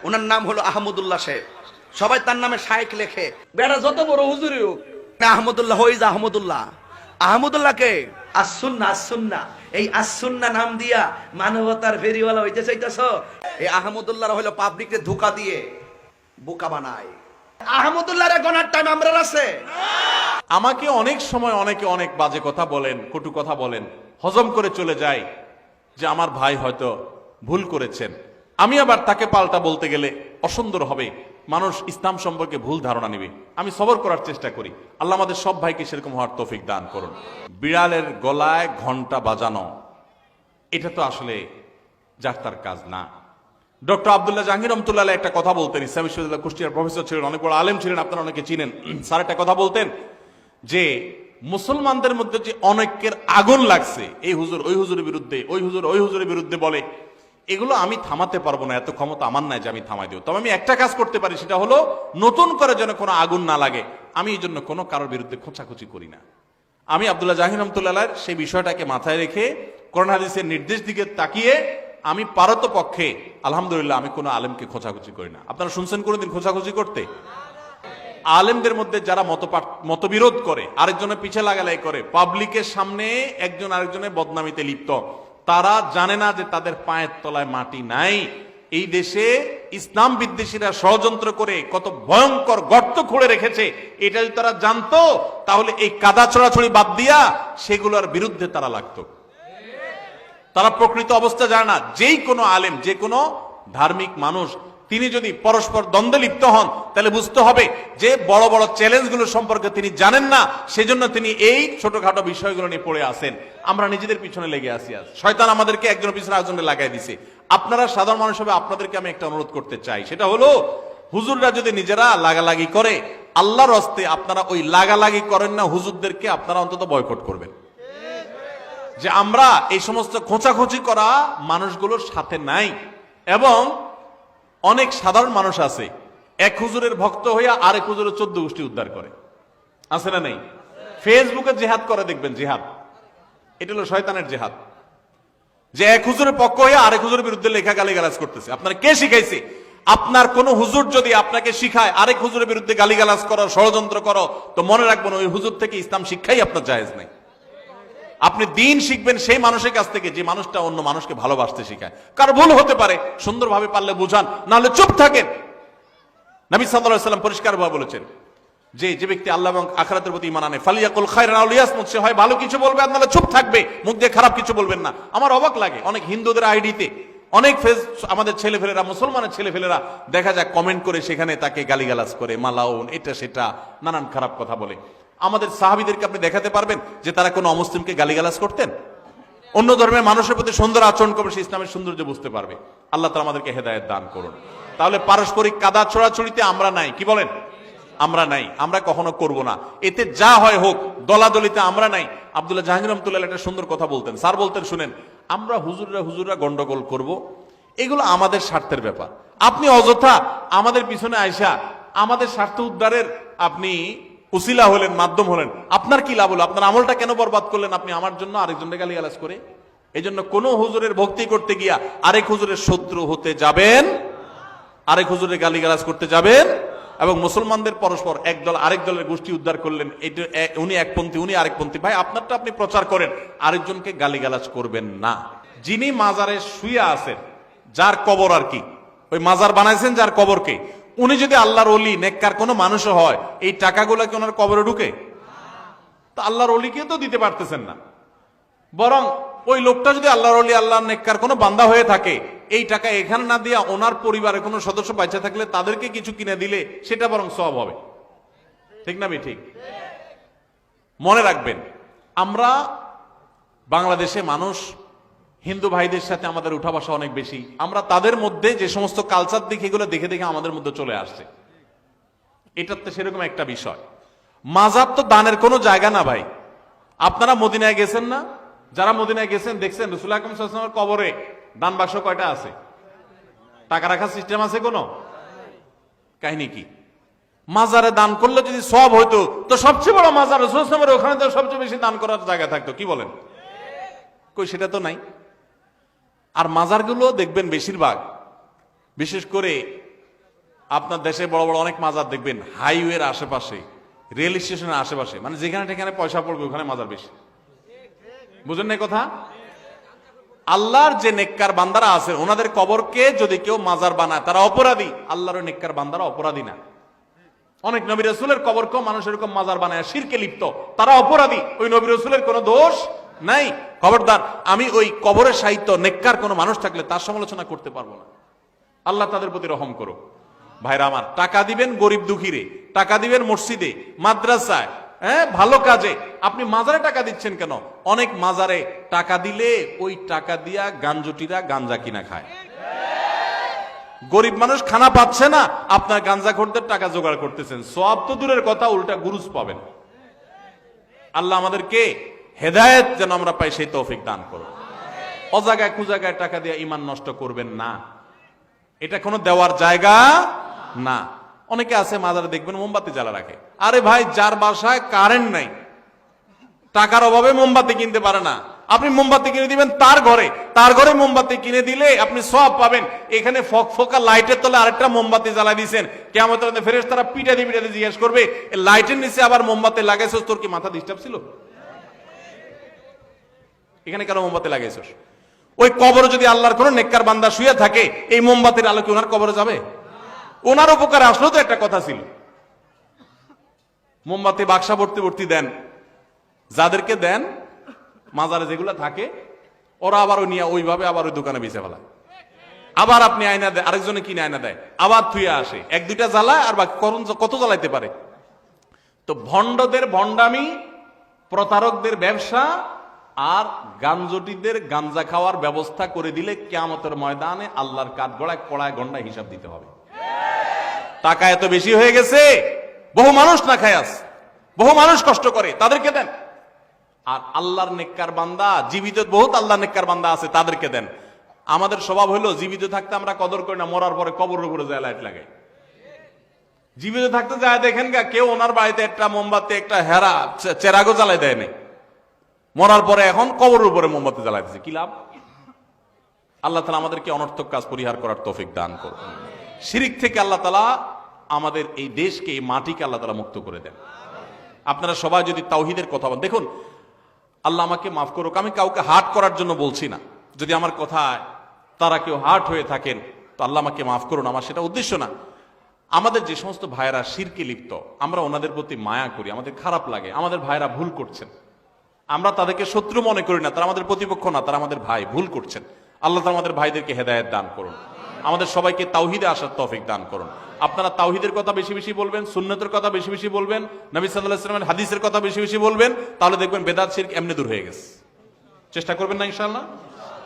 ওনার নাম হলো আহমদুল্লাহ সাহেব। সবাই তার নামে শায়েখ লেখে। বেড়া যত বড় হুজুরই হোক, আহমদুল্লাহ হই যা আহমদুল্লাহ। আহমদুল্লাহকে আসুন্না আসুন্না, এই আসুন্না নাম দিয়া মানবতার ফেরিওয়ালা হইতে চাইতেছ। এই আহমদুল্লাহ হলো পাবলিককে ধোঁকা দিয়ে বোকা বানায়। আহমদুল্লাহর গনার টাইম আমরা আছে। আমাকে অনেক সময় অনেকে অনেক বাজে কথা বলেন, কটু কথা বলেন, হজম করে চলে যায় যে আমার ভাই হয়তো ভুল করেছেন। আমি আবার তাকে পাল্টা বলতে গেলে অসুন্দর হবে, মানুষ ইসলাম সম্পর্কে ভুল ধারণা নেবে। আমি সবর করার চেষ্টা করি। আল্লাহ আমাদের সব ভাইকে সেরকম হওয়ার তৌফিক দান করুন। বিড়ালের গলায় ঘন্টা বাজানো, এটা তো আসলে যার তার কাজ না। ডক্টর আব্দুল্লাহ জাহাঙ্গীর রহমতুল্লাহ একটা কথা বলতেন। ইসলাম বিশ্ববিদ্যালয় কুষ্টিয়ার প্রফেসর ছিলেন, অনেক বড় আলেম ছিলেন, আপনারা অনেকে চিনেন। স্যার একটা কথা বলতেন যে মুসলমানদের মধ্যে যে অনেকের আগুন লাগছে, এই হুজুর ওই হুজুরের বিরুদ্ধে, ওই হুজুর ওই হুজুরের বিরুদ্ধে বলে, এগুলো আমি থামাতে পারবো না, এত ক্ষমতা আমার নাই যে আমি থামাই দেব। তবে আমি একটা কাজ করতে পারি, সেটা হলো নতুন করে যেন কোনো আগুন না লাগে, আমি এই জন্য কোনো কারোর বিরুদ্ধে খোঁচাখুচি করি না। আমি আব্দুল্লাহ জাহাঙ্গীর রহমতুল্লাহ সেই বিষয়টাকে মাথায় রেখে কোরআন হাদিসের নির্দেশ দিকে তাকিয়ে আমি পারতপক্ষে আলহামদুলিল্লাহ আমি কোনো আলেমকে খোঁচাখুচি করি না। আপনারা শুনছেন কোনোদিন খোঁচাখুচি করতে? আলেমদের মধ্যে যারা মতবিরোধ করে, আরেকজনের পিছে লাগালাই করে, পাবলিকের সামনে একজন আরেকজনের বদনামিতে লিপ্ত, তারা জানে না যে তাদের পায়ের তলায় মাটি নাই। এই দেশে ইসলাম বিদ্বেষীরা ষড়যন্ত্র করে কত ভয়ঙ্কর গর্ত খুঁড়ে রেখেছে, এটা যদি তারা জানতো তাহলে এই কাদা ছড়াছড়ি বাদ দিয়া সেগুলোর বিরুদ্ধে তারা লাগতো। তারা প্রকৃত অবস্থা জানে না। যেই কোনো আলেম, যে কোনো ধার্মিক মানুষ, তিনি যদি পরস্পর দ্বন্দ্বে লিপ্ত হন, তাহলে বুঝতে হবে যে বড় বড় চ্যালেঞ্জগুলো সম্পর্কে তিনি জানেন না, সেজন্য তিনি এই ছোটখাটো বিষয়গুলো নিয়ে পড়ে আসেন। আমরা নিজেদের পিছনে লেগে আসি। শয়তান আমাদেরকে একজনের পিছনে একজনকে লাগাই দিছে। আপনারা সাধারণ মানুষ হবে, আপনাদেরকে আমি একটা অনুরোধ করতে চাই, সেটা হলো হুজুররা যদি নিজেরা লাগালাগি করে, আল্লাহর হস্তে আপনারা ওই লাগালাগি করেন না, হুজুরদেরকে আপনারা অন্তত বয়কট করবেন। যে আমরা এই সমস্ত খোঁচাখুচি করা মানুষগুলোর সাথে নাই। এবং অনেক সাধারণ মানুষ আছে, এক হুজুরের ভক্ত হইয়া আরেক হুজুরের 14 গোষ্ঠী উদ্ধার করে, আছে না নেই? ফেসবুকে জেহাদ করে, দেখবেন জেহাদ, এটা হলো শয়তানের জেহাদ। যে এক হুজুরের পক্ষ হইয়া আরেক হুজুরের বিরুদ্ধে লেখা গালিগালাজ করতেছে। আপনার কে শিখাইছে? আপনার কোন হুজুর যদি আপনাকে শিখায় আরেক হুজুরের বিরুদ্ধে গালিগালাজ করো, ষড়যন্ত্র করো, তো মনে রাখবেন ওই হুজুর থেকে ইসলাম শিক্ষাই আপনার জায়েজ নাই। আপনি দিন শিখবেন সেই মানুষের কাছ থেকে যে মানুষটা অন্য মানুষকে ভালোবাসতে শিখায়। কারো ভুল হতে পারে, সুন্দরভাবে পারলে বুঝান, নাহলে চুপ থাকেন। নবী সাল্লাল্লাহু আলাইহি ওয়াসাল্লাম পরিষ্কারভাবে বলেছেন যে যে ব্যক্তি আল্লাহ এবং আখিরাতের প্রতি ঈমান আনে, ফালিয়াকুল খায়রান আও লিয়াসমুত, সে হয় ভালো কিছু বলবে আর নাহলে চুপ থাকবে, মুখ দিয়ে খারাপ কিছু বলবেন না। আমার অবাক লাগে, অনেক হিন্দুদের আইডিতে অনেক আমাদের ছেলেফেলেরা, মুসলমানের ছেলেফেলেরা দেখা যায় কমেন্ট করে সেখানে তাকে গালিগালাজ করে, মালাউন, এটা সেটা নানান খারাপ কথা বলে। আমাদের সাহাবীদেরকে আপনি দেখাতে পারবেন যে তারা কোনো অমুসলিমকে গালিগালাজ করতেন? অন্য ধর্মের মানুষের প্রতি সুন্দর আচরণ করবে, সে ইসলামের সৌন্দর্য বুঝতে পারবে। আল্লাহ তাআলা আমাদেরকে হেদায়েত দান করুন। তাহলে পারস্পরিক কাদা ছোড়াছড়িতে আমরা নাই, কি বলেন? আমরা নাই, আমরা কখনো করব না। এতে যা হয় হোক, দলাদলিতে আমরা নাই। আব্দুল্লাহ জাহাঙ্গীর রহমতুল্লাহ একটা সুন্দর কথা বলতেন। স্যার বলতেন, শুনেন, আমরা হুজুররা গন্ডগোল করব, এগুলো আমাদের স্বার্থের ব্যাপার। আপনি অযথা আমাদের পিছনে আইসা আমাদের স্বার্থ উদ্ধারের আপনি উসিলা হলেন, মাধ্যম হলেন, আপনার কি লাভ হলো? আপনার আমলটা কেন বরবাদ করলেন আপনি আমার জন্য আরেকজনকে গালিগালাজ করে? এই জন্য কোন হুজুরের ভক্তি করতে গিয়া আরেক হুজুরের শত্রু হতে যাবেন, আরেক হুজুরের গালিগালাজ করতে যাবেন। এবং মুসলমানদের পরস্পর এক দল আরেক দলের গোষ্ঠী উদ্ধার করলেন, উনি একপন্থী উনি আরেকপন্থী, ভাই আপনারটা আপনি প্রচার করেন, আরেকজনকে গালিগালাজ করবেন না। যিনি মাজারে শুয়ে আছেন, যার কবর আর কি, ওই মাজার বানাইছেন যার কবরকে, উনি যদি আল্লাহর ওলি নেককার কোনো মানুষও হয়, এই টাকাগুলো কি ওনার কবরে ঢুকে? তা আল্লাহর ওলিকে তো দিতে পারতেছেন না। বরং ওই লোকটা যদি আল্লাহর ওলি, আল্লাহর নেককার কোনো বান্দা হয়ে থাকে, এই টাকা এখানে না দিয়া ওনার পরিবারের কোনো সদস্য বাঁচা থাকলে তাদেরকে কিছু কিনে দিলে সেটা বরং সওয়াব হবে। ঠিক না? ঠিক। মনে রাখবেন, আমরা বাংলাদেশে মানুষ, হিন্দু ভাইদের সাথে আমাদের উঠা বসা অনেক বেশি। আমরা তাদের মধ্যে যে সমস্ত কালচার দেখি, এগুলো দেখে দেখে আমাদের মধ্যে চলে আসছে। এটার তো সেরকম একটা বিষয়। মাজার তো দানের কোনো জায়গা না ভাই। আপনারা মদিনায় গেছেন না? যারা মদিনায় গেছেন দেখছেন রাসূল আকরাম সাল্লাল্লাহু আলাইহি ওয়াসাল্লামের কবরে দান বাক্স কয়টা আছে? টাকা রাখার সিস্টেম আছে কোনো? কাহিনী কি? মাজারে দান করলে যদি সওয়াব হইতো, তো সবচেয়ে বড় মাজার রাসূল সাল্লাল্লাহু আলাইহি ওয়াসাল্লামের, ওখানে তো সবচেয়ে বেশি দান করার জায়গা থাকতো, কি বলেন? কই, সেটা তো নাই। আর মাজারগুলো দেখবেন বেশিরভাগ, বিশেষ করে আপনার দেশে বড় বড় অনেক মাজার দেখবেন হাইওয়ের আশেপাশে, রেল স্টেশনের আশেপাশে, মানে যেখানে যেখানে পয়সা পড়বে ওখানে মাজার বেশি। বুঝেন না কথা? আল্লাহর যে নেককার বান্দারা আছেন ওনাদের কবরকে যদি কেউ মাজার বানায় তারা অপরাধী, আল্লাহর নেককার বান্দারা অপরাধী না। অনেক নবী রাসূলের কবরকেও মানুষ এরকম মাজার বানায় শিরকে লিপ্ত, তারা অপরাধী, ওই নবী রাসূলের কোনো দোষ নাই। খবরদার, আমি ওই কবরের সাহিত্য নেককার কোনো মানুষ থাকলে তার সমালোচনা করতে পারবো না। আল্লাহ তাদের প্রতি রহম করো। ভাইরা আমার, টাকা দিবেন গরিব দুঃখীরে, টাকা দিবেন মসজিদে, মাদ্রাসায়, হ্যাঁ ভালো কাজে। আপনি মাজারে টাকা দিচ্ছেন কেন? অনেক মাজারে টাকা দিলে ওই টাকা দিয়া গাঞ্জুটিরা গাঞ্জা কিনা খায়। গরিব মানুষ খানা পাচ্ছে না, আপনার গাঞ্জাখোরদের টাকা জোগাড় করতেছেন। সওয়াব তো দূরের কথা, উল্টা গুরুজ পাবেন। আল্লাহ আমাদেরকে হেদায়েত যেন আমরা পাই সেই তৌফিক দান করো। অজাগায় কুজাগায় টাকা দিয়ে ঈমান নষ্ট করবেন না, এটা কোনো দেওয়ার জায়গা না। অনেকে আছে মাজারে দেখবেন মোমবাতি জ্বালা রাখে। আরে ভাই, যার বাসায় কারেন্ট নাই, টাকার অভাবে মোমবাতি কিনতে পারে না, আপনি মোমবাতি কিনে দিবেন তার ঘরে, তার ঘরে মোমবাতি কিনে দিলে আপনি সওয়াব পাবেন। এখানে ফকফকা লাইটের তলে আরেকটা মোমবাতি জ্বালাই দিয়েছেন, কিয়ামতের দিনে ফেরেশতারা পিটাতে পিটাতে জিজ্ঞেস করবে, এই লাইটের নিচে আবার মোমবাতি লাগাইছস, তোর কি মাথা ডিস্টার্ব ছিল? এখানে কেন মোমবাতি লাগাইছস? ওই কবরে যদি আল্লাহর কোন নেককার বান্দা শুয়ে থাকে, এই মোমবাতির আলো কি ওনার কবরে যাবে? ওনার উপকারে আসলেও তো একটা কথা ছিল। মোমবাতি বাক্সা ভর্তি ভর্তি দেন, যাদেরকে দেন মাজারে যেগুলো থাকে ওরা আবার ওই নিয়ে ওইভাবে আবার ওই দোকানে বেঁচে ফেলায়। আবার আপনি আয়না দেয়, আরেকজনে কিনে আয়না দেয়, আবার থুয়ে আসে, এক দুইটা জ্বালায় আর বাকি কত জ্বালাইতে পারে। তো ভণ্ডদের ভণ্ডামি, প্রতারকদের ব্যবসা আর গাঞ্জটিদের গাঞ্জা খাওয়ার ব্যবস্থা করে দিলে কিয়ামতের ময়দানে আল্লাহর কাঠগড়ায় কড়ায় গন্ডায় হিসাব দিতে হবে। টাকা এত বেশি হয়ে গেছে, বহু মানুষ না খায় আছে, বহু মানুষ কষ্ট করে, তাদেরকে দেন। আর আল্লাহর নেককার বান্দা, জীবিত বহুত আল্লাহর নেককার বান্দা আছে, তাদেরকে দেন। আমাদের স্বভাব হলো জীবিত থাকতে আমরা কদর করি না, মরার পরে কবরের উপরে যায় লাইট লাগাই। জীবিত থাকতে যায় দেখেন গা, কেউ ওনার বাড়িতে একটা মোমবাতি, একটা হেরা চেরাগো জ্বালাই দেয় নাই, মরার পরে এখন কবরের উপরে মোমবাতি জ্বালাইতেছে, কি লাভ? আল্লাহ তাআলা আমাদেরকে অনর্থক কাজ পরিহার করার তৌফিক দান করুন। শিরিক থেকে আল্লাহ তাআলা আমাদের এই দেশকে, এই মাটিকে আল্লাহ তাআলা মুক্ত করে দেন। আপনারা সবাই যদি তাওহীদের কথা বলেন, দেখুন আল্লাহ আমাকে মাফ করুক, আমি কাউকে হার্ট করার জন্য বলছি না। যদি আমার কথায় তারা কেউ হার্ট হয়ে থাকেন তো আল্লাহ আমাকে মাফ করুন, আমার সেটা উদ্দেশ্য না। আমাদের যে সমস্ত ভাইয়েরা শিরকে লিপ্ত, আমরা ওনাদের প্রতি মায়া করি, আমাদের খারাপ লাগে, আমাদের ভাইয়েরা ভুল করছেন, আমরা তাদেরকে শত্রু মনে করি না, তারা আমাদের প্রতিপক্ষ না, তারা আমাদের ভাই, ভুল করছেন। আল্লাহ তাআলা আমাদের ভাইদেরকে হেদায়েত দান করুন, আমাদের সবাইকে তাওহীদে আসার তৌফিক দান করুন। আপনারা তাওহীদের কথা বেশি বেশি বলবেন, সুন্নতের কথা বেশি বেশি বলবেন, নবী সাল্লাল্লাহু আলাইহি ওয়াসাল্লামের হাদিসের কথা বেশি বেশি বলবেন, তাহলে দেখবেন বেদাত শিরক এমনি দূর হয়ে গেছে। চেষ্টা করবেন না ইনশাআল্লাহ?